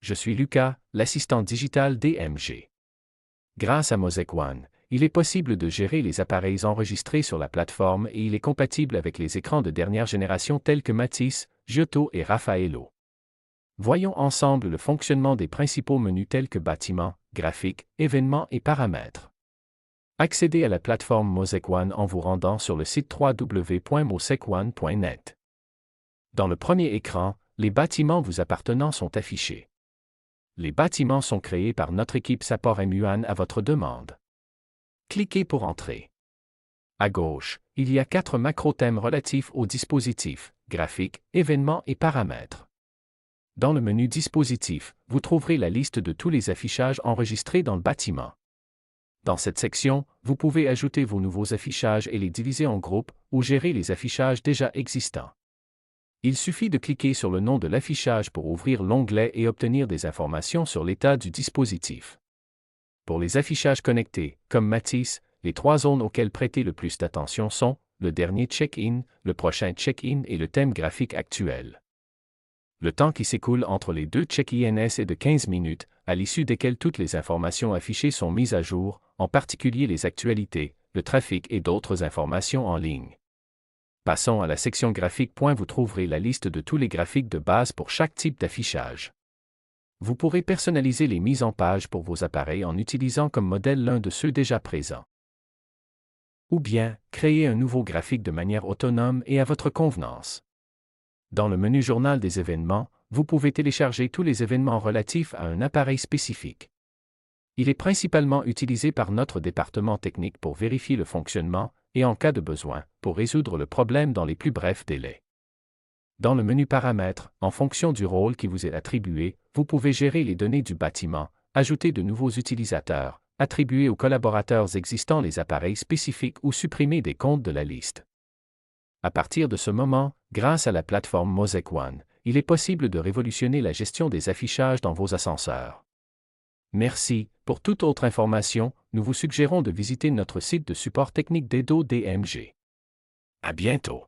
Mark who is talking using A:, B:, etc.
A: Je suis Lucas, l'assistant digital DMG. Grâce à Mosaic One, il est possible de gérer les appareils enregistrés sur la plateforme et il est compatible avec les écrans de dernière génération tels que Matisse, Giotto et Raffaello. Voyons ensemble le fonctionnement des principaux menus tels que Bâtiment, Graphique, Événements et Paramètres. Accédez à la plateforme Mosaic One en vous rendant sur le site www.mosaicone.net. Dans le premier écran, les bâtiments vous appartenant sont affichés. Les bâtiments sont créés par notre équipe Support MUAN à votre demande. Cliquez pour entrer. À gauche, il y a 4 macro-thèmes relatifs aux dispositifs, graphiques, événements et paramètres. Dans le menu Dispositifs, vous trouverez la liste de tous les affichages enregistrés dans le bâtiment. Dans cette section, vous pouvez ajouter vos nouveaux affichages et les diviser en groupes ou gérer les affichages déjà existants. Il suffit de cliquer sur le nom de l'affichage pour ouvrir l'onglet et obtenir des informations sur l'état du dispositif. Pour les affichages connectés, comme Matisse, les 3 zones auxquelles prêter le plus d'attention sont le dernier check-in, le prochain check-in et le thème graphique actuel. Le temps qui s'écoule entre les 2 check-ins est de 15 minutes, à l'issue desquelles toutes les informations affichées sont mises à jour, en particulier les actualités, le trafic et d'autres informations en ligne. Passons à la section graphique. Vous trouverez la liste de tous les graphiques de base pour chaque type d'affichage. Vous pourrez personnaliser les mises en page pour vos appareils en utilisant comme modèle l'un de ceux déjà présents. Ou bien, créer un nouveau graphique de manière autonome et à votre convenance. Dans le menu Journal des événements, vous pouvez télécharger tous les événements relatifs à un appareil spécifique. Il est principalement utilisé par notre département technique pour vérifier le fonctionnement et, en cas de besoin, pour résoudre le problème dans les plus brefs délais. Dans le menu Paramètres, en fonction du rôle qui vous est attribué, vous pouvez gérer les données du bâtiment, ajouter de nouveaux utilisateurs, attribuer aux collaborateurs existants les appareils spécifiques ou supprimer des comptes de la liste. À partir de ce moment, grâce à la plateforme Mosaic One, il est possible de révolutionner la gestion des affichages dans vos ascenseurs. Merci. Pour toute autre information, nous vous suggérons de visiter notre site de support technique d'Edo DMG. À bientôt.